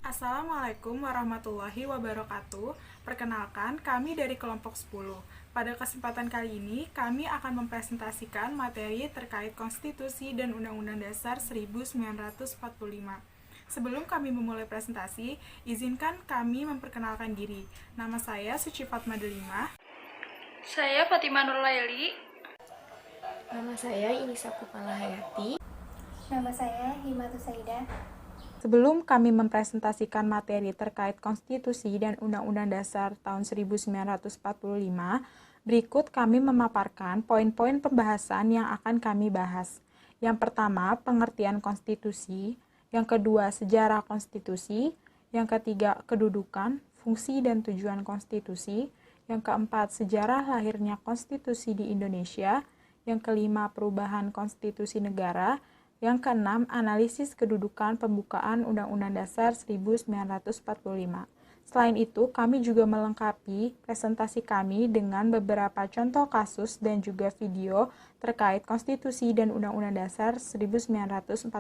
Assalamualaikum warahmatullahi wabarakatuh. Perkenalkan, kami dari kelompok 10. Pada kesempatan kali ini, kami akan mempresentasikan materi terkait Konstitusi dan Undang-Undang Dasar 1945. Sebelum kami memulai presentasi, izinkan kami memperkenalkan diri. Nama saya Suci Fatma Delima. Saya Fatimah Nurlaili. Nama saya Inisa Kupala Hayati. Nama saya Himatus Saida. Sebelum kami mempresentasikan materi terkait Konstitusi dan Undang-Undang Dasar tahun 1945, berikut kami memaparkan poin-poin pembahasan yang akan kami bahas. Yang pertama, pengertian konstitusi. Yang kedua, sejarah konstitusi. Yang ketiga, kedudukan, fungsi dan tujuan konstitusi. Yang keempat, sejarah lahirnya konstitusi di Indonesia. Yang kelima, perubahan konstitusi negara. Yang keenam, analisis kedudukan pembukaan Undang-Undang Dasar 1945. Selain itu, kami juga melengkapi presentasi kami dengan beberapa contoh kasus dan juga video terkait Konstitusi dan Undang-Undang Dasar 1945.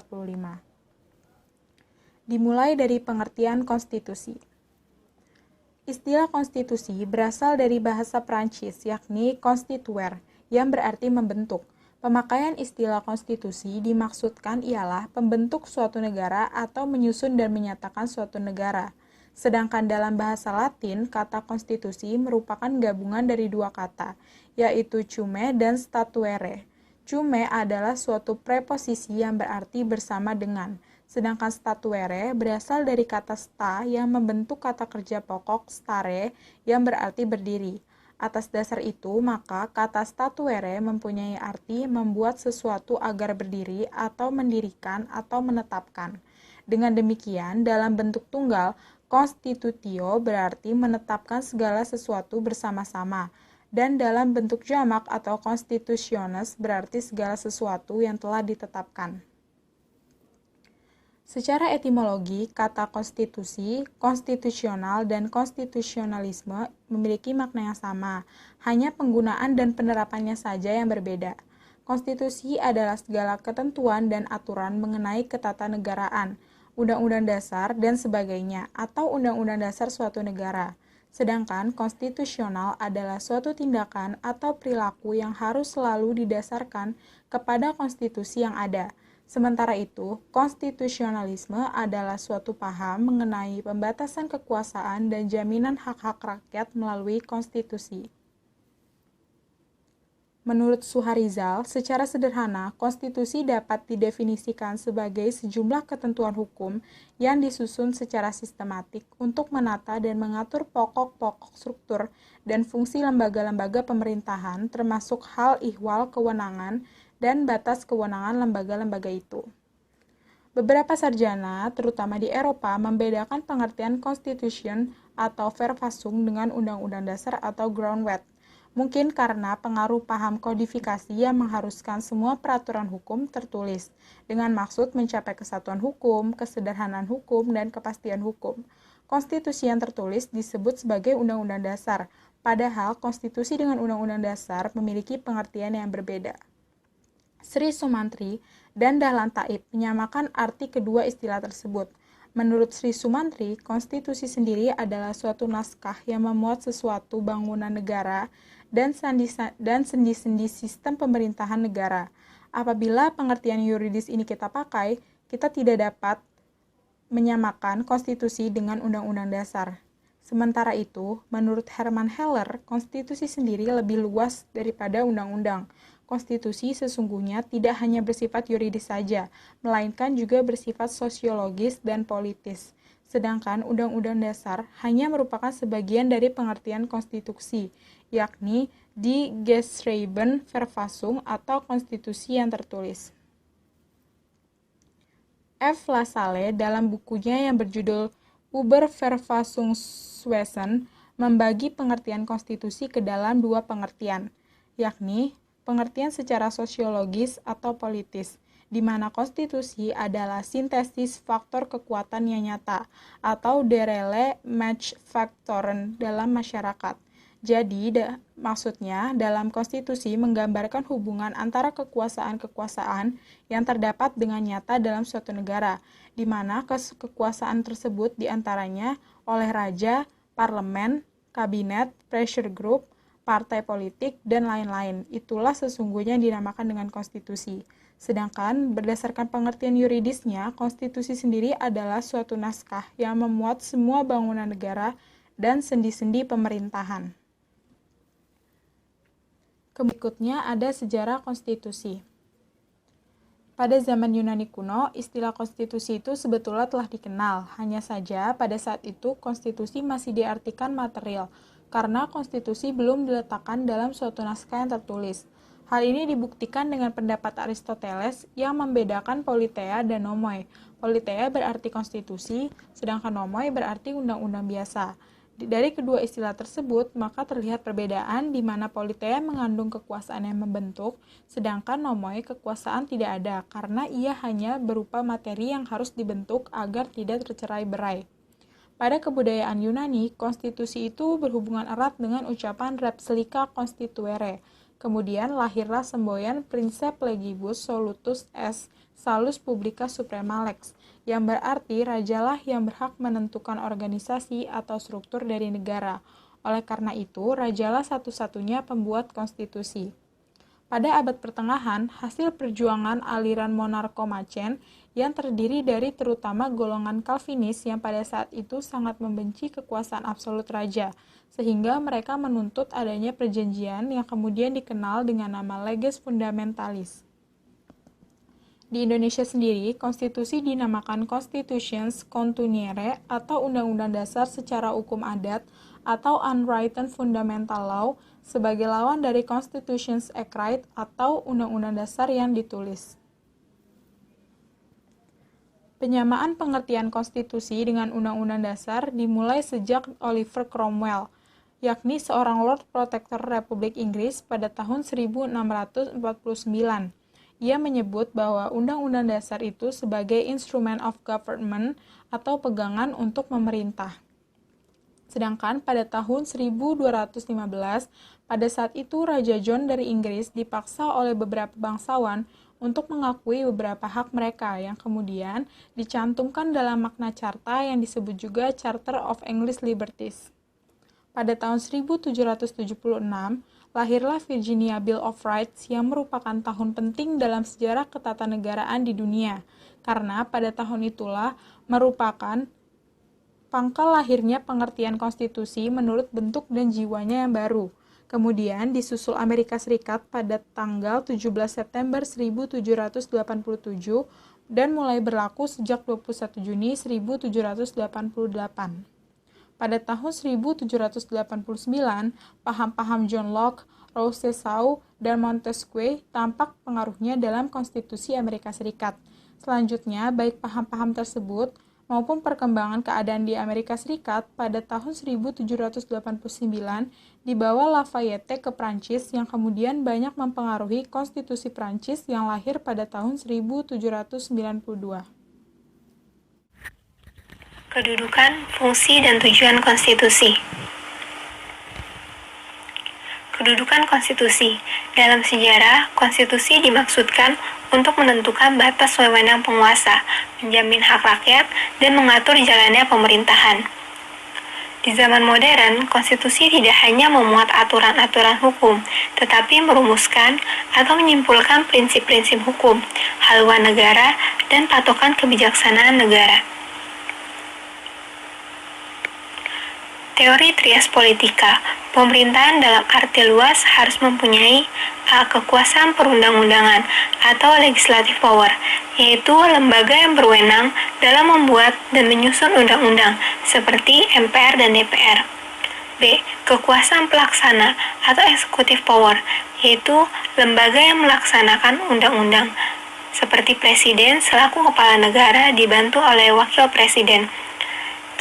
Dimulai dari pengertian konstitusi. Istilah konstitusi berasal dari bahasa Prancis, yakni constituer, yang berarti membentuk. Pemakaian istilah konstitusi dimaksudkan ialah pembentuk suatu negara atau menyusun dan menyatakan suatu negara. Sedangkan dalam bahasa Latin, kata konstitusi merupakan gabungan dari dua kata, yaitu cume dan statuere. Cume adalah suatu preposisi yang berarti bersama dengan, sedangkan statuere berasal dari kata sta yang membentuk kata kerja pokok stare yang berarti berdiri. Atas dasar itu, maka kata statuere mempunyai arti membuat sesuatu agar berdiri atau mendirikan atau menetapkan. Dengan demikian, dalam bentuk tunggal, constitutio berarti menetapkan segala sesuatu bersama-sama, dan dalam bentuk jamak atau constitutiones berarti segala sesuatu yang telah ditetapkan. Secara etimologi, kata konstitusi, konstitusional, dan konstitusionalisme memiliki makna yang sama, hanya penggunaan dan penerapannya saja yang berbeda. Konstitusi adalah segala ketentuan dan aturan mengenai ketatanegaraan, undang-undang dasar, dan sebagainya, atau undang-undang dasar suatu negara. Sedangkan konstitusional adalah suatu tindakan atau perilaku yang harus selalu didasarkan kepada konstitusi yang ada. Sementara itu, konstitusionalisme adalah suatu paham mengenai pembatasan kekuasaan dan jaminan hak-hak rakyat melalui konstitusi. Menurut Suharizal, secara sederhana, konstitusi dapat didefinisikan sebagai sejumlah ketentuan hukum yang disusun secara sistematik untuk menata dan mengatur pokok-pokok struktur dan fungsi lembaga-lembaga pemerintahan, termasuk hal ihwal kewenangan dan batas kewenangan lembaga-lembaga itu. Beberapa sarjana, terutama di Eropa, membedakan pengertian constitution atau verfassung dengan undang-undang dasar atau groundwork. Mungkin karena pengaruh paham kodifikasi yang mengharuskan semua peraturan hukum tertulis, dengan maksud mencapai kesatuan hukum, kesederhanaan hukum, dan kepastian hukum. Konstitusi yang tertulis disebut sebagai undang-undang dasar, padahal konstitusi dengan undang-undang dasar memiliki pengertian yang berbeda. Sri Sumantri dan Dahlan Taib menyamakan arti kedua istilah tersebut. Menurut Sri Sumantri, konstitusi sendiri adalah suatu naskah yang memuat sesuatu bangunan negara dan sendi-sendi sistem pemerintahan negara. Apabila pengertian yuridis ini kita pakai, kita tidak dapat menyamakan konstitusi dengan undang-undang dasar. Sementara itu, menurut Herman Heller, konstitusi sendiri lebih luas daripada undang-undang. Konstitusi sesungguhnya tidak hanya bersifat yuridis saja, melainkan juga bersifat sosiologis dan politis. Sedangkan Undang-Undang Dasar hanya merupakan sebagian dari pengertian konstitusi, yakni die Geschrieben Verfassung atau konstitusi yang tertulis. F. Lasalle dalam bukunya yang berjudul Über Verfassungswesen membagi pengertian konstitusi ke dalam dua pengertian, yakni pengertian secara sosiologis atau politis, di mana konstitusi adalah sintesis faktor kekuatan yang nyata atau derele Machtfaktoren dalam masyarakat. Jadi, maksudnya dalam konstitusi menggambarkan hubungan antara kekuasaan-kekuasaan yang terdapat dengan nyata dalam suatu negara, di mana kekuasaan tersebut diantaranya oleh raja, parlemen, kabinet, pressure group, partai politik, dan lain-lain. Itulah sesungguhnya yang dinamakan dengan konstitusi. Sedangkan berdasarkan pengertian yuridisnya, konstitusi sendiri adalah suatu naskah yang memuat semua bangunan negara dan sendi-sendi pemerintahan. Berikutnya ada sejarah konstitusi. Pada zaman Yunani kuno, istilah konstitusi itu sebetulnya telah dikenal. Hanya saja pada saat itu konstitusi masih diartikan material, karena konstitusi belum diletakkan dalam suatu naskah yang tertulis. Hal ini dibuktikan dengan pendapat Aristoteles yang membedakan politeia dan nomoi. Politeia berarti konstitusi, sedangkan nomoi berarti undang-undang biasa. Dari kedua istilah tersebut, maka terlihat perbedaan di mana politeia mengandung kekuasaan yang membentuk, sedangkan nomoi kekuasaan tidak ada, karena ia hanya berupa materi yang harus dibentuk agar tidak tercerai-berai. Pada kebudayaan Yunani, konstitusi itu berhubungan erat dengan ucapan Repslika Constituere. Kemudian lahirlah semboyan Princeps Legibus Solutus est Salus Publica Suprema Lex, yang berarti rajalah yang berhak menentukan organisasi atau struktur dari negara. Oleh karena itu, rajalah satu-satunya pembuat konstitusi. Pada abad pertengahan, hasil perjuangan aliran monarkomacen yang terdiri dari terutama golongan Calvinis yang pada saat itu sangat membenci kekuasaan absolut raja, sehingga mereka menuntut adanya perjanjian yang kemudian dikenal dengan nama Leges Fundamentalis. Di Indonesia sendiri, konstitusi dinamakan Constitutions Contuniere atau Undang-Undang Dasar secara hukum adat atau Unwritten Fundamental Law sebagai lawan dari Constitutions Act Right atau Undang-Undang Dasar yang ditulis. Penyamaan pengertian konstitusi dengan Undang-Undang Dasar dimulai sejak Oliver Cromwell, yakni seorang Lord Protector Republik Inggris pada tahun 1649. Ia menyebut bahwa Undang-Undang Dasar itu sebagai instrument of government atau pegangan untuk memerintah. Sedangkan pada tahun 1215, pada saat itu Raja John dari Inggris dipaksa oleh beberapa bangsawan untuk mengakui beberapa hak mereka yang kemudian dicantumkan dalam makna carta yang disebut juga Charter of English Liberties. Pada tahun 1776, lahirlah Virginia Bill of Rights yang merupakan tahun penting dalam sejarah ketatanegaraan di dunia, karena pada tahun itulah merupakan pangkal lahirnya pengertian konstitusi menurut bentuk dan jiwanya yang baru. Kemudian disusul Amerika Serikat pada tanggal 17 September 1787 dan mulai berlaku sejak 21 Juni 1788. Pada tahun 1789, paham-paham John Locke, Rousseau, dan Montesquieu tampak pengaruhnya dalam konstitusi Amerika Serikat. Selanjutnya, baik paham-paham tersebut maupun perkembangan keadaan di Amerika Serikat pada tahun 1789 dibawa Lafayette ke Prancis yang kemudian banyak mempengaruhi konstitusi Prancis yang lahir pada tahun 1792. Kedudukan, fungsi, dan tujuan konstitusi. Kedudukan konstitusi. Dalam sejarah, konstitusi dimaksudkan untuk menentukan batas wewenang penguasa, menjamin hak rakyat, dan mengatur jalannya pemerintahan. Di zaman modern, konstitusi tidak hanya memuat aturan-aturan hukum, tetapi merumuskan atau menyimpulkan prinsip-prinsip hukum, haluan negara, dan patokan kebijaksanaan negara. Teori trias politika, pemerintahan dalam arti luas harus mempunyai kekuasaan perundang-undangan atau legislative power, yaitu lembaga yang berwenang dalam membuat dan menyusun undang-undang seperti MPR dan DPR. B. Kekuasaan pelaksana atau executive power, yaitu lembaga yang melaksanakan undang-undang seperti presiden selaku kepala negara dibantu oleh wakil presiden.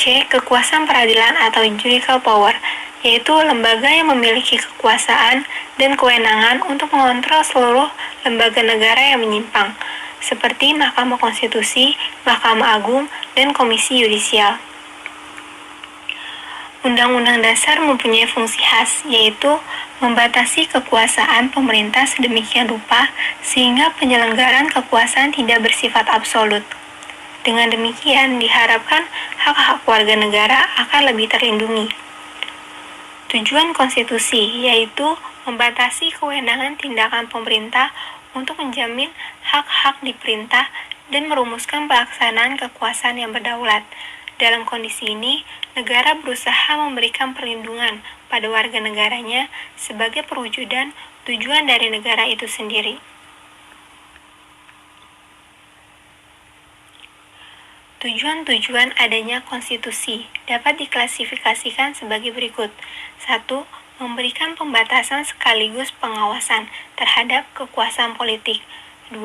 C. Kekuasaan peradilan atau judicial power, yaitu lembaga yang memiliki kekuasaan dan kewenangan untuk mengontrol seluruh lembaga negara yang menyimpang, seperti Mahkamah Konstitusi, Mahkamah Agung, dan Komisi Yudisial. Undang-Undang Dasar mempunyai fungsi khas, yaitu membatasi kekuasaan pemerintah sedemikian rupa sehingga penyelenggaraan kekuasaan tidak bersifat absolut. Dengan demikian, diharapkan hak-hak warga negara akan lebih terlindungi. Tujuan konstitusi yaitu membatasi kewenangan tindakan pemerintah untuk menjamin hak-hak diperintah dan merumuskan pelaksanaan kekuasaan yang berdaulat. Dalam kondisi ini, negara berusaha memberikan perlindungan pada warga negaranya sebagai perwujudan tujuan dari negara itu sendiri. Tujuan-tujuan adanya konstitusi dapat diklasifikasikan sebagai berikut. 1. Memberikan pembatasan sekaligus pengawasan terhadap kekuasaan politik. 2.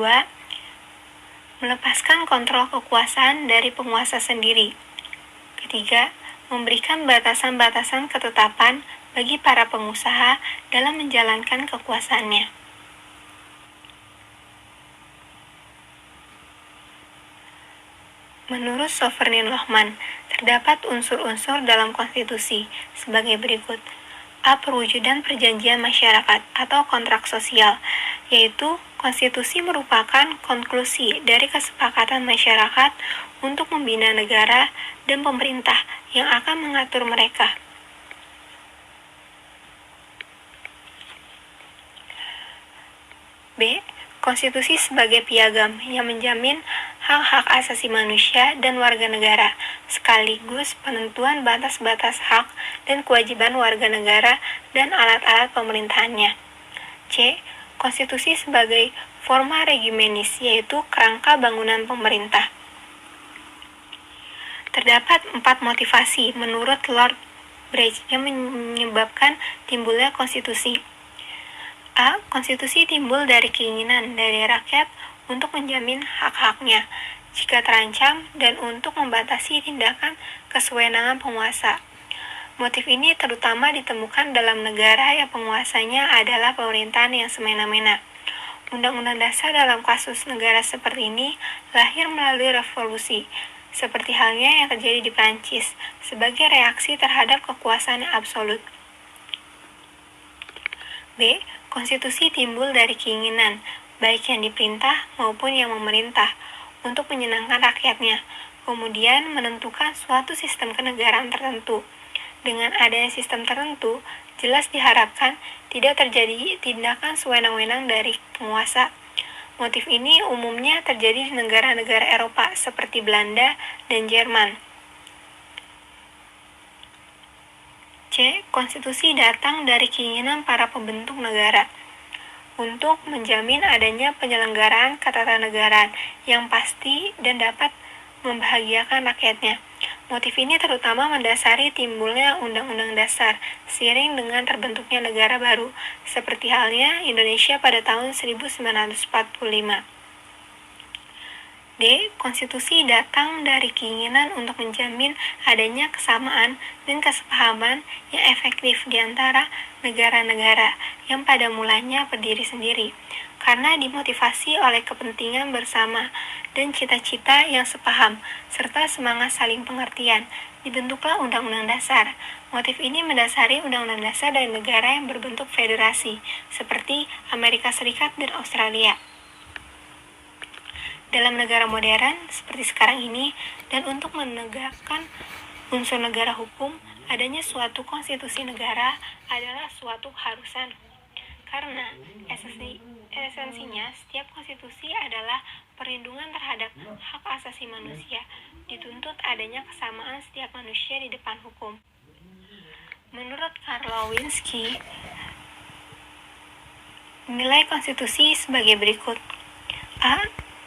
Melepaskan kontrol kekuasaan dari penguasa sendiri. Ketiga, memberikan batasan-batasan ketetapan bagi para pengusaha dalam menjalankan kekuasaannya. Menurut Sovereign Lohman, terdapat unsur-unsur dalam konstitusi sebagai berikut. A. Perwujudan perjanjian masyarakat atau kontrak sosial, yaitu konstitusi merupakan konklusi dari kesepakatan masyarakat untuk membina negara dan pemerintah yang akan mengatur mereka. B. Konstitusi sebagai piagam yang menjamin hak-hak asasi manusia dan warga negara, sekaligus penentuan batas-batas hak dan kewajiban warga negara dan alat-alat pemerintahannya. C. Konstitusi sebagai forma regimenis, yaitu kerangka bangunan pemerintah. Terdapat 4 motivasi menurut Lord Bridge yang menyebabkan timbulnya konstitusi. A. Konstitusi timbul dari keinginan dari rakyat untuk menjamin hak-haknya jika terancam dan untuk membatasi tindakan kesewenangan penguasa. Motif ini terutama ditemukan dalam negara yang penguasanya adalah pemerintahan yang semena-mena. Undang-undang dasar dalam kasus negara seperti ini lahir melalui revolusi, seperti halnya yang terjadi di Prancis, sebagai reaksi terhadap kekuasaan yang absolut. B. Konstitusi timbul dari keinginan, baik yang diperintah maupun yang memerintah, untuk menyenangkan rakyatnya, kemudian menentukan suatu sistem kenegaraan tertentu. Dengan adanya sistem tertentu, jelas diharapkan tidak terjadi tindakan sewenang-wenang dari penguasa. Motif ini umumnya terjadi di negara-negara Eropa seperti Belanda dan Jerman. C. Konstitusi datang dari keinginan para pembentuk negara untuk menjamin adanya penyelenggaraan ketatanegaraan yang pasti dan dapat membahagiakan rakyatnya. Motif ini terutama mendasari timbulnya Undang-Undang Dasar seiring dengan terbentuknya negara baru, seperti halnya Indonesia pada tahun 1945. D. Konstitusi datang dari keinginan untuk menjamin adanya kesamaan dan kesepahaman yang efektif di antara negara-negara yang pada mulanya berdiri sendiri, karena dimotivasi oleh kepentingan bersama dan cita-cita yang sepaham, serta semangat saling pengertian. Dibentuklah Undang-Undang Dasar. Motif ini mendasari Undang-Undang Dasar dari negara yang berbentuk federasi, seperti Amerika Serikat dan Australia. Dalam negara modern seperti sekarang ini, dan untuk menegakkan unsur negara hukum, adanya suatu konstitusi negara adalah suatu keharusan. Karena esensinya setiap konstitusi adalah perlindungan terhadap hak asasi manusia, dituntut adanya kesamaan setiap manusia di depan hukum. Menurut Karl Lewinsky, nilai konstitusi sebagai berikut. A.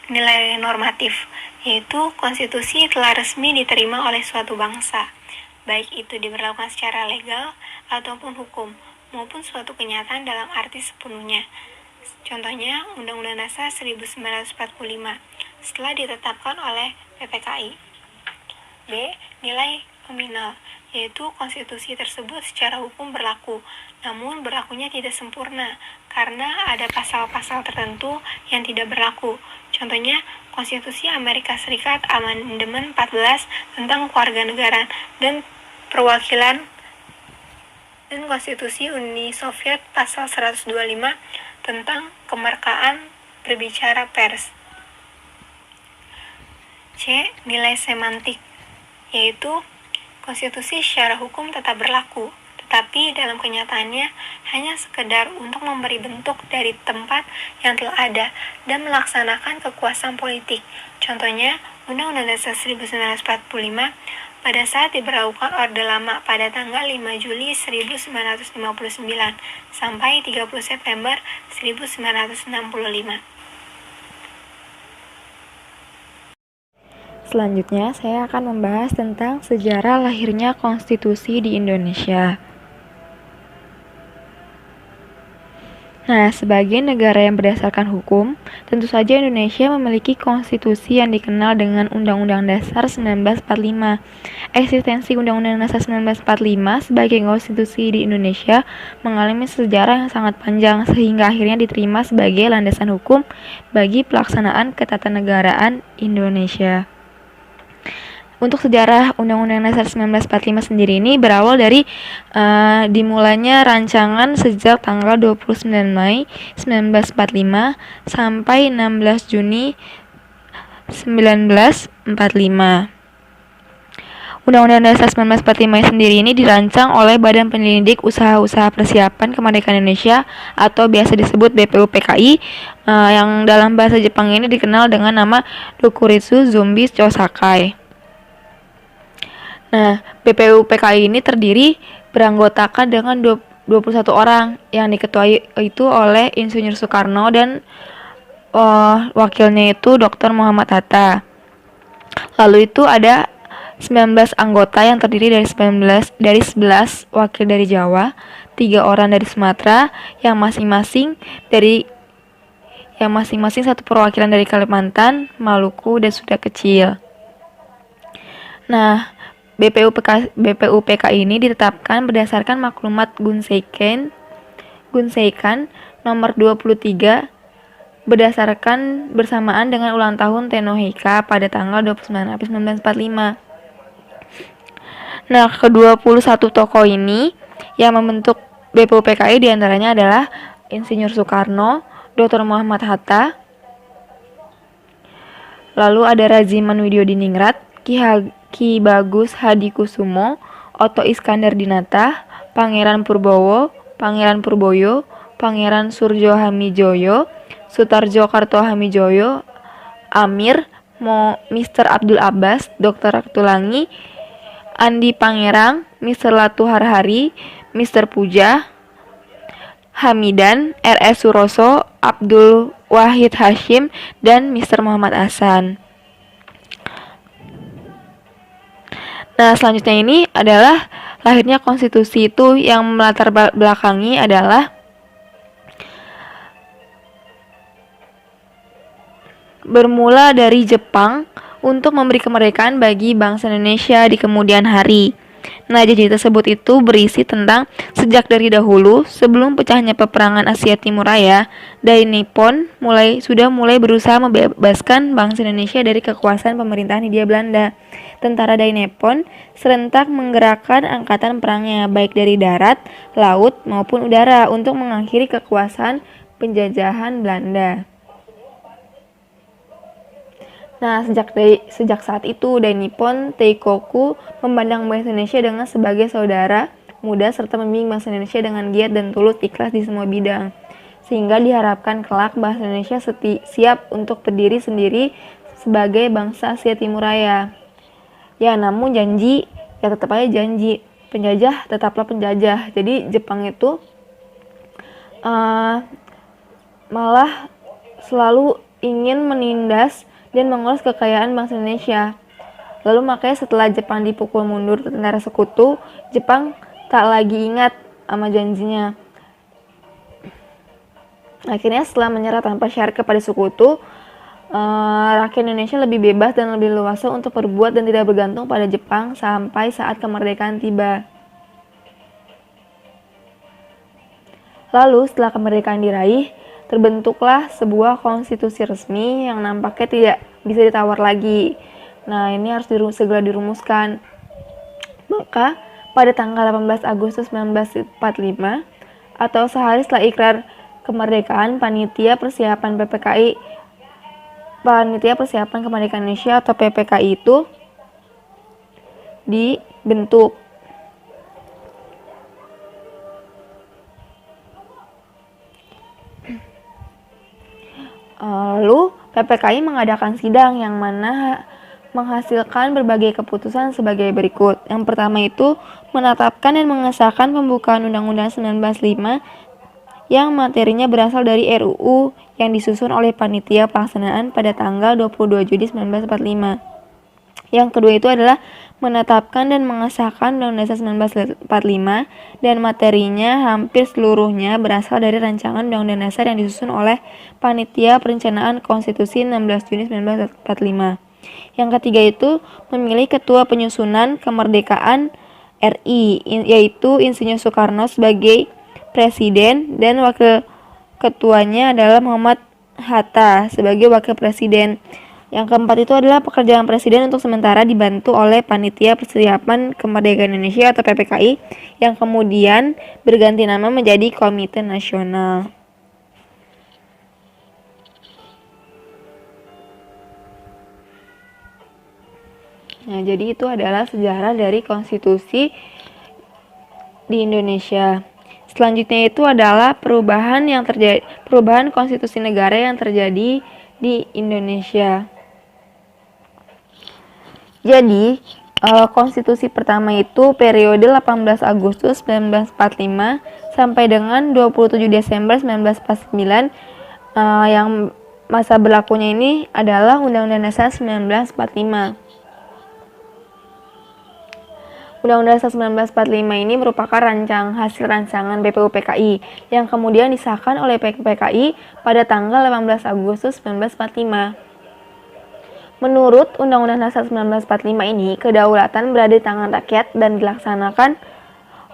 Nilai normatif, yaitu konstitusi telah resmi diterima oleh suatu bangsa, baik itu diberlakukan secara legal ataupun hukum, maupun suatu kenyataan dalam arti sepenuhnya. Contohnya, Undang-Undang Dasar 1945 setelah ditetapkan oleh PPKI. B. Nilai nominal, yaitu konstitusi tersebut secara hukum berlaku, namun berlakunya tidak sempurna karena ada pasal-pasal tertentu yang tidak berlaku. Contohnya, Konstitusi Amerika Serikat Amandemen 14 tentang kewarganegaraan dan perwakilan dan Konstitusi Uni Soviet pasal 125 tentang kemerdekaan berbicara pers. C. Nilai semantik, yaitu konstitusi secara hukum tetap berlaku, tetapi dalam kenyataannya hanya sekedar untuk memberi bentuk dari tempat yang telah ada dan melaksanakan kekuasaan politik. Contohnya, Undang-Undang Dasar 1945 pada saat diberlakukan Orde Lama pada tanggal 5 Juli 1959 sampai 30 September 1965. Selanjutnya, saya akan membahas tentang sejarah lahirnya konstitusi di Indonesia. Nah, sebagai negara yang berdasarkan hukum, tentu saja Indonesia memiliki konstitusi yang dikenal dengan Undang-Undang Dasar 1945. Eksistensi Undang-Undang Dasar 1945 sebagai konstitusi di Indonesia mengalami sejarah yang sangat panjang sehingga akhirnya diterima sebagai landasan hukum bagi pelaksanaan ketatanegaraan Indonesia. Untuk sejarah Undang-Undang Dasar 1945 sendiri ini berawal dari dimulainya rancangan sejak tanggal 29 Mei 1945 sampai 16 Juni 1945. Undang-Undang Dasar 1945 sendiri ini dirancang oleh Badan Penyelidik Usaha-Usaha Persiapan Kemerdekaan Indonesia atau biasa disebut BPUPKI, yang dalam bahasa Jepang ini dikenal dengan nama Dokuritsu Zumbi Chosakai. Nah, BPUPKI ini terdiri beranggotakan dengan 21 orang yang diketuai itu oleh Insinyur Soekarno dan wakilnya itu Dr. Muhammad Hatta. Lalu itu ada 19 anggota yang terdiri dari 11 wakil dari Jawa, 3 orang dari Sumatera, yang masing-masing satu perwakilan dari Kalimantan, Maluku, dan Sunda Kecil. Nah, BPUPKI ini ditetapkan berdasarkan maklumat Gunseikan nomor 23 berdasarkan bersamaan dengan ulang tahun Tenohika pada tanggal 29 April 1945. Nah, ke-21 tokoh ini yang membentuk BPUPKI diantaranya adalah Insinyur Soekarno, Dr. Muhammad Hatta, lalu ada Raziman Widyodiningrat, Ki Bagus Hadikusumo, Oto Iskandar Dinata, Pangeran Purboyo, Pangeran Surjo Hamijoyo, Sutarjo Kartohamijoyo, Amir, Mr. Abdul Abbas, Dr. Tulangi, Andi Pangerang, Mr. Latu Harhari, Mr. Puja, Hamidan, R.S. Suroso, Abdul Wahid Hashim, dan Mr. Muhammad Hasan. Nah, selanjutnya ini adalah lahirnya konstitusi itu yang melatar belakangi adalah bermula dari Jepang untuk memberi kemerdekaan bagi bangsa Indonesia di kemudian hari. Nah, janji tersebut itu berisi tentang sejak dari dahulu sebelum pecahnya peperangan Asia Timur Raya, Dai Nippon sudah mulai berusaha membebaskan bangsa Indonesia dari kekuasaan pemerintahan Hindia Belanda. Tentara Dai Nippon serentak menggerakkan angkatan perangnya baik dari darat, laut maupun udara untuk mengakhiri kekuasaan penjajahan Belanda. Nah, sejak saat itu, Dai Nippon Teikoku memandang bangsa Indonesia dengan sebagai saudara muda serta membimbing bangsa Indonesia dengan giat dan tulus ikhlas di semua bidang. Sehingga diharapkan kelak bangsa Indonesia siap untuk berdiri sendiri sebagai bangsa Asia Timur Raya. Ya, namun janji, ya tetap aja janji. Penjajah tetaplah penjajah. Jadi Jepang itu malah selalu ingin menindas dan menguras kekayaan bangsa Indonesia. Lalu makanya setelah Jepang dipukul mundur tentara sekutu, Jepang tak lagi ingat sama janjinya. Akhirnya setelah menyerah tanpa syarat kepada sekutu, rakyat Indonesia lebih bebas dan lebih leluasa untuk berbuat dan tidak bergantung pada Jepang sampai saat kemerdekaan tiba. Lalu setelah kemerdekaan diraih, terbentuklah sebuah konstitusi resmi yang nampaknya tidak bisa ditawar lagi. Nah, ini harus segera dirumuskan. Maka pada tanggal 18 Agustus 1945 atau sehari setelah ikrar kemerdekaan. Panitia Persiapan Kemerdekaan Indonesia atau PPKI itu dibentuk. Lalu PPKI mengadakan sidang yang mana menghasilkan berbagai keputusan sebagai berikut. Yang pertama itu menetapkan dan mengesahkan pembukaan Undang-Undang 1945 yang materinya berasal dari RUU yang disusun oleh Panitia Pelaksanaan pada tanggal 22 Juni 1945. Yang kedua itu adalah menetapkan dan mengesahkan Undang-Undang Dasar 1945 dan materinya hampir seluruhnya berasal dari rancangan Undang-Undang Dasar yang disusun oleh Panitia Perencanaan Konstitusi 16 Juni 1945. Yang ketiga itu memilih Ketua Penyusunan Kemerdekaan RI, yaitu Insinyur Soekarno sebagai Presiden dan Wakil Ketuanya adalah Muhammad Hatta sebagai Wakil Presiden. Yang keempat itu adalah pekerjaan Presiden untuk sementara dibantu oleh Panitia Persiapan Kemerdekaan Indonesia atau PPKI yang kemudian berganti nama menjadi Komite Nasional. Nah, jadi itu adalah sejarah dari konstitusi di Indonesia. Selanjutnya itu adalah perubahan konstitusi negara yang terjadi di Indonesia. Jadi, konstitusi pertama itu periode 18 Agustus 1945 sampai dengan 27 Desember 1949, yang masa berlakunya ini adalah Undang-Undang Dasar 1945. Undang-Undang Dasar 1945 ini merupakan hasil rancangan BPUPKI yang kemudian disahkan oleh PPKI pada tanggal 18 Agustus 1945. Menurut Undang-Undang Dasar 1945 ini, kedaulatan berada di tangan rakyat dan dilaksanakan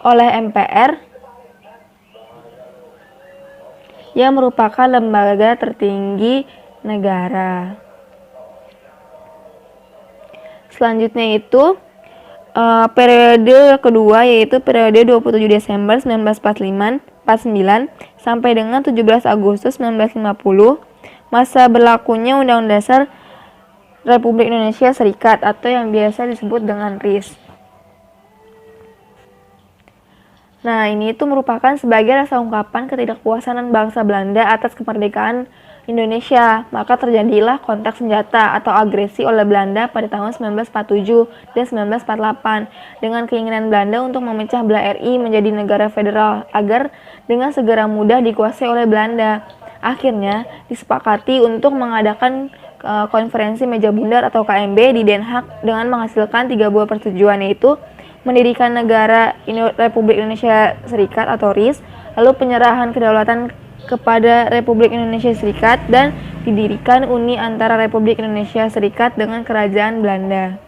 oleh MPR yang merupakan lembaga tertinggi negara. Selanjutnya itu periode kedua yaitu periode 27 Desember 1949 sampai dengan 17 Agustus 1950. Masa berlakunya Undang-Undang Dasar Republik Indonesia Serikat atau yang biasa disebut dengan RIS. Nah, ini itu merupakan sebagai rasa ungkapan ketidakpuasan bangsa Belanda atas kemerdekaan Indonesia. Maka terjadilah kontak senjata atau agresi oleh Belanda pada tahun 1947 dan 1948 dengan keinginan Belanda untuk memecah belah RI menjadi negara federal agar dengan segera mudah dikuasai oleh Belanda. Akhirnya disepakati untuk mengadakan konferensi meja bundar atau KMB di Den Haag dengan menghasilkan 3 buah persetujuan, yaitu mendirikan negara Republik Indonesia Serikat atau RIS, lalu penyerahan kedaulatan kepada Republik Indonesia Serikat, dan didirikan uni antara Republik Indonesia Serikat dengan Kerajaan Belanda.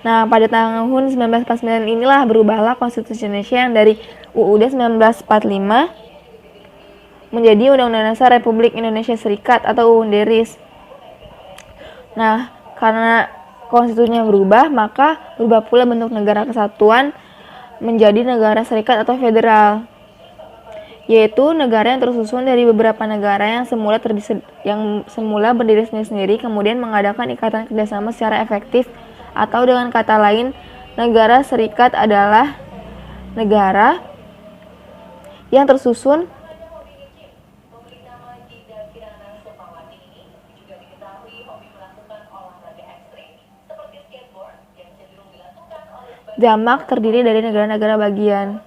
Nah, pada tahun 1949 inilah berubahlah konstitusi Indonesia yang dari UUD 1945 menjadi Undang-Undang Dasar Republik Indonesia Serikat atau UUD RIS. Nah, karena konstitusinya berubah, maka berubah pula bentuk negara kesatuan menjadi negara serikat atau federal, yaitu negara yang tersusun dari beberapa negara yang semula berdiri sendiri-sendiri kemudian mengadakan ikatan kerjasama secara efektif, atau dengan kata lain, negara serikat adalah negara yang tersusun jamak terdiri dari negara-negara bagian.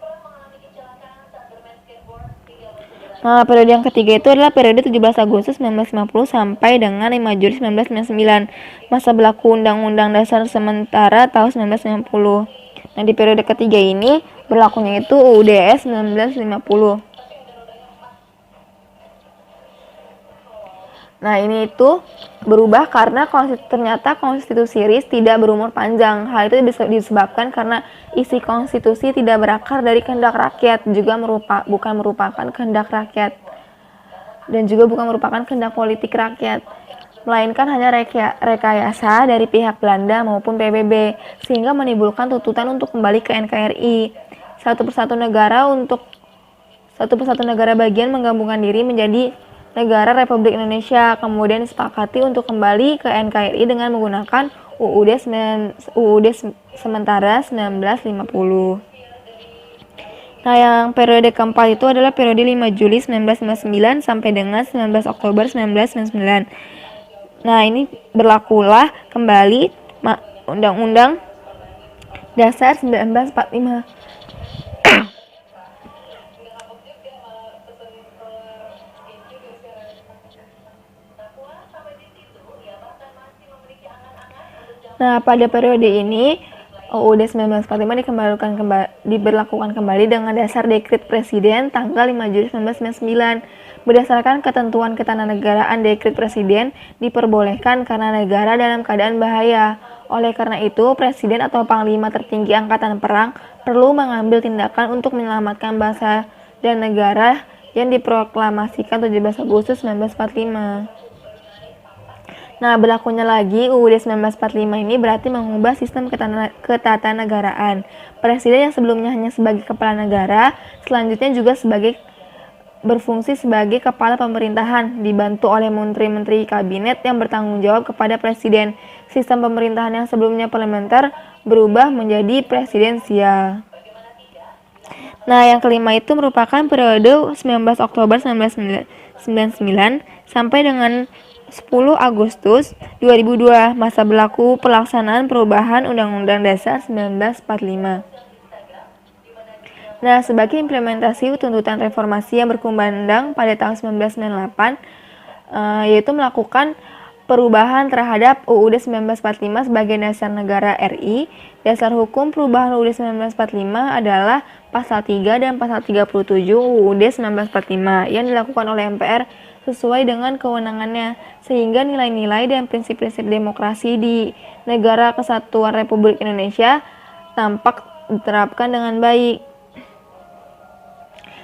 Nah, periode yang ketiga itu adalah periode 17 Agustus 1950 sampai dengan 5 Juli 1999. Masa berlaku Undang-Undang Dasar sementara tahun 1950. Nah, di periode ketiga ini berlakunya itu UUDS 1950. Nah, ini itu berubah karena ternyata konstitusi RIS tidak berumur panjang. Hal itu disebabkan karena isi konstitusi tidak berakar dari kehendak rakyat, juga bukan merupakan kehendak rakyat, dan juga bukan merupakan kehendak politik rakyat. melainkan hanya rekayasa dari pihak Belanda maupun PBB, sehingga menimbulkan tuntutan untuk kembali ke NKRI. Satu persatu negara bagian menggabungkan diri menjadi negara Republik Indonesia, kemudian disepakati untuk kembali ke NKRI dengan menggunakan UUD sementara 1950. Nah, yang periode keempat itu adalah periode 5 Juli 1959 sampai dengan 19 Oktober 1999. Nah, ini berlakulah kembali Undang-Undang Dasar 1945. Nah, pada periode ini UUD 1945 diberlakukan kembali dengan dasar Dekret Presiden tanggal 5 Juli 1999. Berdasarkan ketentuan ketatanegaraan, Dekret Presiden diperbolehkan karena negara dalam keadaan bahaya. Oleh karena itu, Presiden atau Panglima tertinggi Angkatan Perang perlu mengambil tindakan untuk menyelamatkan bangsa dan negara yang diproklamasikan 17 Agustus 1945. Nah, berlakunya lagi UUD 1945 ini berarti mengubah sistem ketatanegaraan. Presiden yang sebelumnya hanya sebagai kepala negara, selanjutnya juga berfungsi sebagai kepala pemerintahan, dibantu oleh menteri-menteri kabinet yang bertanggung jawab kepada presiden. Sistem pemerintahan yang sebelumnya parlementer berubah menjadi presidensial. Nah, yang kelima itu merupakan periode 19 Oktober 1999 sampai dengan 10 Agustus 2002, masa berlaku pelaksanaan perubahan Undang-Undang Dasar 1945. Nah, sebagai implementasi tuntutan reformasi yang berkumandang pada tahun 1998, yaitu melakukan perubahan terhadap UUD 1945 sebagai dasar negara RI. Dasar hukum perubahan UUD 1945 adalah pasal 3 dan pasal 37 UUD 1945 yang dilakukan oleh MPR sesuai dengan kewenangannya, sehingga nilai-nilai dan prinsip-prinsip demokrasi di Negara Kesatuan Republik Indonesia tampak diterapkan dengan baik.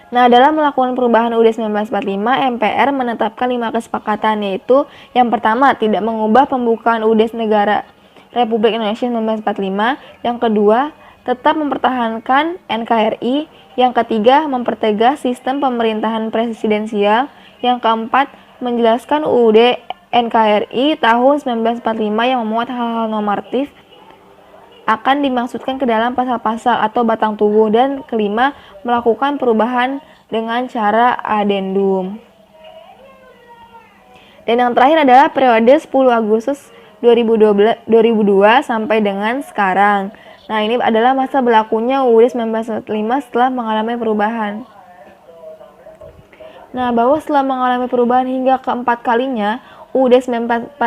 Nah, dalam melakukan perubahan UUD 1945, MPR menetapkan 5 kesepakatan, yaitu yang pertama, tidak mengubah pembukaan UUD Negara Republik Indonesia 1945, yang kedua, tetap mempertahankan NKRI, yang ketiga, mempertegas sistem pemerintahan presidensial, yang keempat, menjelaskan UUD NKRI tahun 1945 yang memuat hal-hal normatif akan dimaksudkan ke dalam pasal-pasal atau batang tubuh, dan kelima, melakukan perubahan dengan cara adendum. Dan yang terakhir adalah periode 10 Agustus 2002 sampai dengan sekarang. Nah, ini adalah masa berlakunya UUD 1945 setelah mengalami perubahan. Nah, bahwa setelah mengalami perubahan hingga keempat kalinya, UUD 1945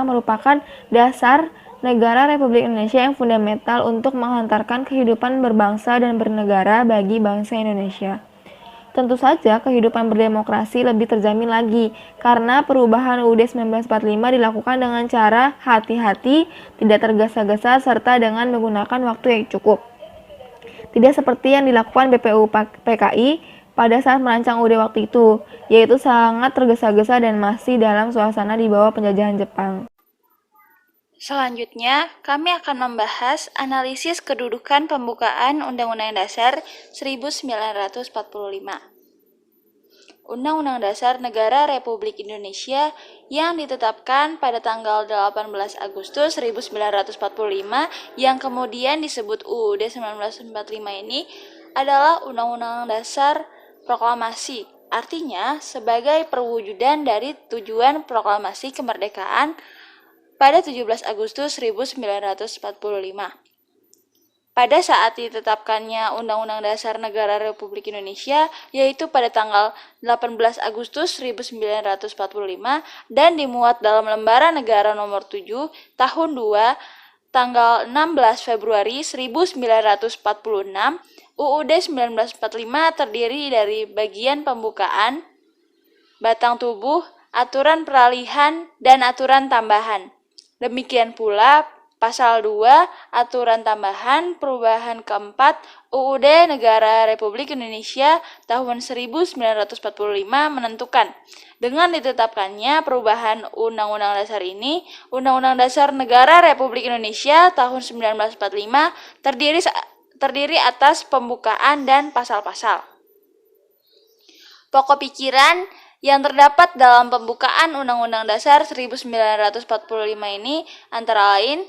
merupakan dasar negara Republik Indonesia yang fundamental untuk menghantarkan kehidupan berbangsa dan bernegara bagi bangsa Indonesia. Tentu saja kehidupan berdemokrasi lebih terjamin lagi karena perubahan UUD 1945 dilakukan dengan cara hati-hati, tidak tergesa-gesa, serta dengan menggunakan waktu yang cukup. Tidak seperti yang dilakukan BPU PKI pada saat merancang UUD waktu itu, yaitu sangat tergesa-gesa dan masih dalam suasana di bawah penjajahan Jepang. Selanjutnya, kami akan membahas analisis kedudukan pembukaan Undang-Undang Dasar 1945. Undang-Undang Dasar Negara Republik Indonesia yang ditetapkan pada tanggal 18 Agustus 1945 yang kemudian disebut UUD 1945 ini adalah Undang-Undang Dasar Proklamasi. Artinya, sebagai perwujudan dari tujuan proklamasi kemerdekaan pada 17 Agustus 1945. Pada saat ditetapkannya Undang-Undang Dasar Negara Republik Indonesia, yaitu pada tanggal 18 Agustus 1945 dan dimuat dalam Lembaran Negara Nomor 7 Tahun 2 tanggal 16 Februari 1946, UUD 1945 terdiri dari bagian pembukaan, batang tubuh, aturan peralihan, dan aturan tambahan. Demikian pula Pasal 2, Aturan Tambahan Perubahan keempat UUD Negara Republik Indonesia tahun 1945 menentukan, dengan ditetapkannya perubahan Undang-Undang Dasar ini, Undang-Undang Dasar Negara Republik Indonesia tahun 1945 terdiri atas pembukaan dan pasal-pasal. Pokok pikiran yang terdapat dalam pembukaan Undang-Undang Dasar 1945 ini antara lain: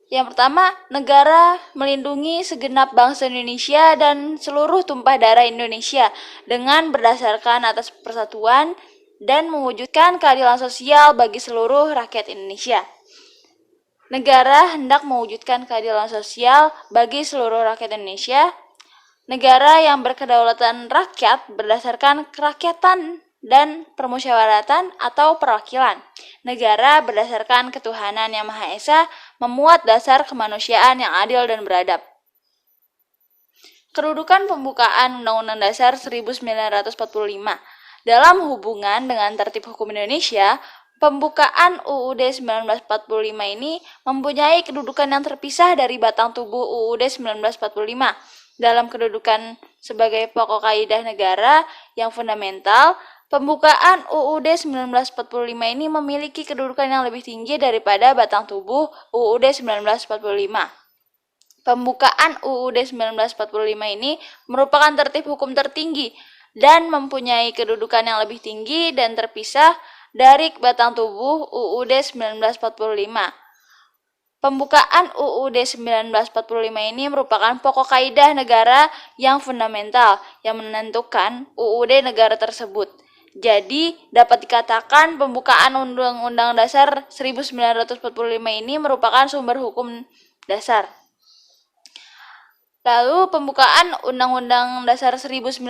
yang pertama, negara melindungi segenap bangsa Indonesia dan seluruh tumpah darah Indonesia dengan berdasarkan atas persatuan dan mewujudkan keadilan sosial bagi seluruh rakyat Indonesia. Negara hendak mewujudkan keadilan sosial bagi seluruh rakyat Indonesia. Negara yang berkedaulatan rakyat berdasarkan kerakyatan dan permusyawaratan atau perwakilan. Negara berdasarkan ketuhanan yang Maha Esa, memuat dasar kemanusiaan yang adil dan beradab. Kedudukan pembukaan Undang-Undang Dasar 1945. Dalam hubungan dengan tertib hukum Indonesia, pembukaan UUD 1945 ini mempunyai kedudukan yang terpisah dari batang tubuh UUD 1945. Dalam kedudukan sebagai pokok kaidah negara yang fundamental, pembukaan UUD 1945 ini memiliki kedudukan yang lebih tinggi daripada batang tubuh UUD 1945. Pembukaan UUD 1945 ini merupakan tertib hukum tertinggi dan mempunyai kedudukan yang lebih tinggi dan terpisah dari batang tubuh UUD 1945. Pembukaan UUD 1945 ini merupakan pokok kaidah negara yang fundamental yang menentukan UUD negara tersebut. Jadi, dapat dikatakan pembukaan Undang-Undang Dasar 1945 ini merupakan sumber hukum dasar. Lalu, pembukaan Undang-Undang Dasar 1945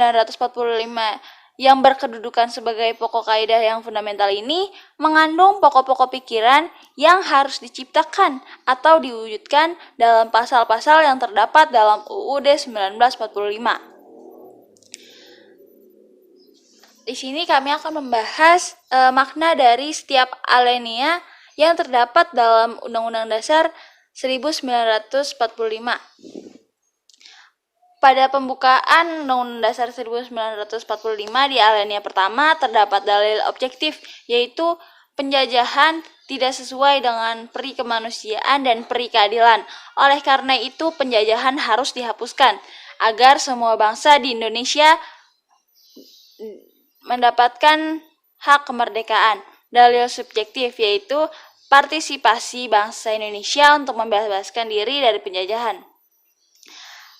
yang berkedudukan sebagai pokok kaidah yang fundamental ini mengandung pokok-pokok pikiran yang harus diciptakan atau diwujudkan dalam pasal-pasal yang terdapat dalam UUD 1945. Di sini kami akan membahas makna dari setiap alinea yang terdapat dalam Undang-Undang Dasar 1945. Pada pembukaan Undang-Undang Dasar 1945 di alinea pertama terdapat dalil objektif, yaitu penjajahan tidak sesuai dengan peri kemanusiaan dan peri keadilan. Oleh karena itu, penjajahan harus dihapuskan agar semua bangsa di Indonesia mendapatkan hak kemerdekaan. Dalil subjektif yaitu partisipasi bangsa Indonesia untuk membebaskan diri dari penjajahan.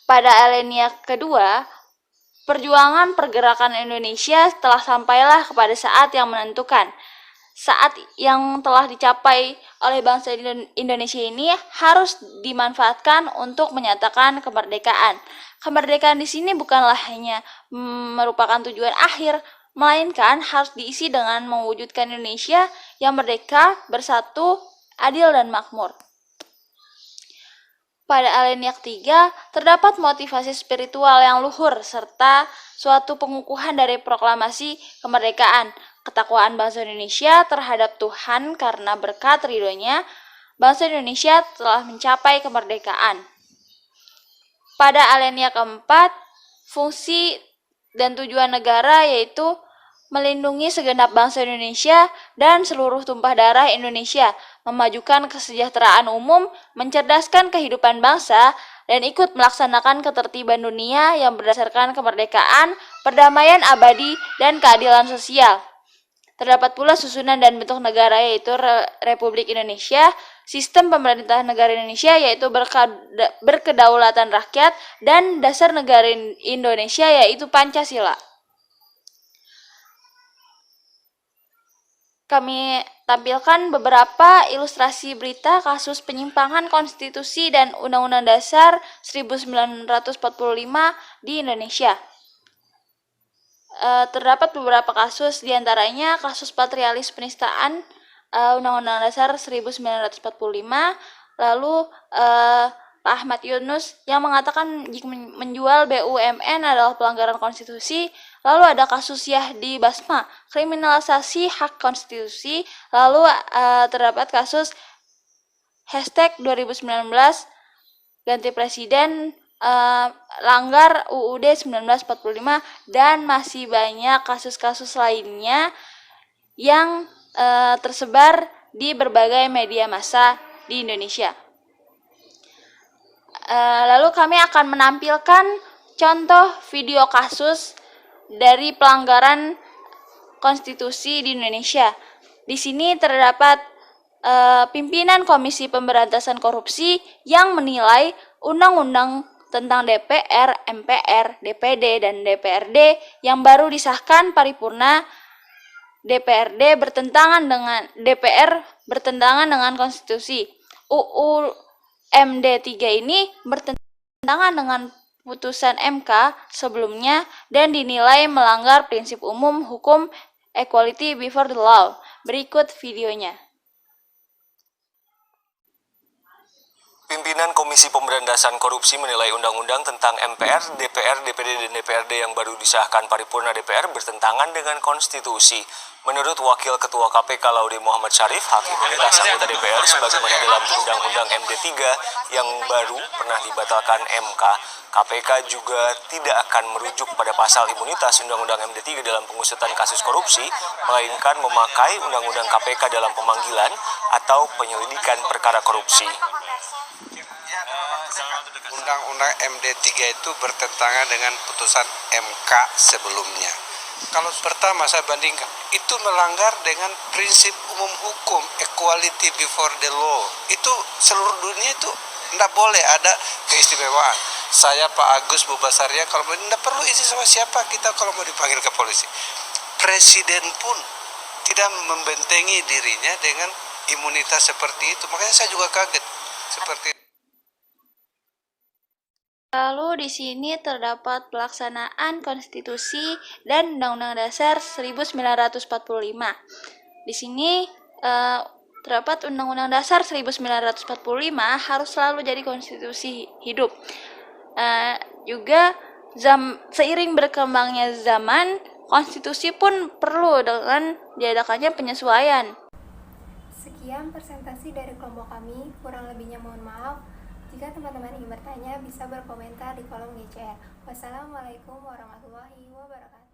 Pada alinea kedua, perjuangan pergerakan Indonesia telah sampailah kepada saat yang menentukan. Saat yang telah dicapai oleh bangsa Indonesia ini harus dimanfaatkan untuk menyatakan kemerdekaan. Kemerdekaan di sini bukanlah hanya merupakan tujuan akhir, melainkan harus diisi dengan mewujudkan Indonesia yang merdeka, bersatu, adil, dan makmur. Pada alinea ketiga, terdapat motivasi spiritual yang luhur serta suatu pengukuhan dari proklamasi kemerdekaan, ketakwaan bangsa Indonesia terhadap Tuhan karena berkat ridhonya, bangsa Indonesia telah mencapai kemerdekaan. Pada alinea keempat, fungsi dan tujuan negara yaitu melindungi segenap bangsa Indonesia dan seluruh tumpah darah Indonesia, memajukan kesejahteraan umum, mencerdaskan kehidupan bangsa, dan ikut melaksanakan ketertiban dunia yang berdasarkan kemerdekaan, perdamaian abadi, dan keadilan sosial. Terdapat pula susunan dan bentuk negara yaitu Republik Indonesia, sistem pemerintahan negara Indonesia yaitu berkedaulatan rakyat, dan dasar negara Indonesia yaitu Pancasila. Kami tampilkan beberapa ilustrasi berita kasus penyimpangan konstitusi dan Undang-Undang Dasar 1945 di Indonesia. Terdapat beberapa kasus, diantaranya kasus patrialis penistaan Undang-Undang Dasar 1945, lalu Pak Ahmad Yunus yang mengatakan jika menjual BUMN adalah pelanggaran konstitusi. Lalu ada kasus Yahdi Basma, kriminalisasi hak konstitusi. Lalu terdapat kasus #2019 ganti presiden, langgar UUD 1945, dan masih banyak kasus-kasus lainnya yang tersebar di berbagai media massa di Indonesia. Lalu kami akan menampilkan contoh video kasus dari pelanggaran konstitusi di Indonesia. Di sini terdapat pimpinan Komisi Pemberantasan Korupsi yang menilai undang-undang tentang DPR, MPR, DPD, dan DPRD yang baru disahkan paripurna DPR bertentangan dengan konstitusi. UU MD 3 ini bertentangan dengan putusan MK sebelumnya dan dinilai melanggar prinsip umum hukum equality before the law. Berikut videonya. Pimpinan Komisi Pemberantasan Korupsi menilai undang-undang tentang MPR, DPR, DPD, dan DPRD yang baru disahkan paripurna DPR bertentangan dengan konstitusi. Menurut Wakil Ketua KPK Laude Muhammad Syarif, hak imunitas anggota DPR sebagaimana dalam Undang-Undang MD 3 yang baru pernah dibatalkan MK. KPK juga tidak akan merujuk pada pasal imunitas Undang-Undang MD 3 dalam pengusutan kasus korupsi, melainkan memakai Undang-Undang KPK dalam pemanggilan atau penyelidikan perkara korupsi. Undang-Undang MD 3 itu bertentangan dengan putusan MK sebelumnya. Kalau pertama saya bandingkan, itu melanggar dengan prinsip umum hukum, equality before the law. Itu seluruh dunia itu tidak boleh ada keistimewaan. Saya Pak Agus Bubasaria kalau tidak perlu izin sama siapa kita kalau mau dipanggil ke polisi. Presiden pun tidak membentengi dirinya dengan imunitas seperti itu. Makanya saya juga kaget seperti itu. Lalu di sini terdapat pelaksanaan konstitusi dan Undang-Undang Dasar 1945. Di sini terdapat Undang-Undang Dasar 1945 harus selalu jadi konstitusi hidup. Juga seiring berkembangnya zaman, konstitusi pun perlu dengan diadakannya penyesuaian. Sekian presentasi dari kelompok kami, kurang lebihnya mohon maaf. Jika teman-teman ingin bertanya, bisa berkomentar di kolom GCR. Wassalamualaikum warahmatullahi wabarakatuh.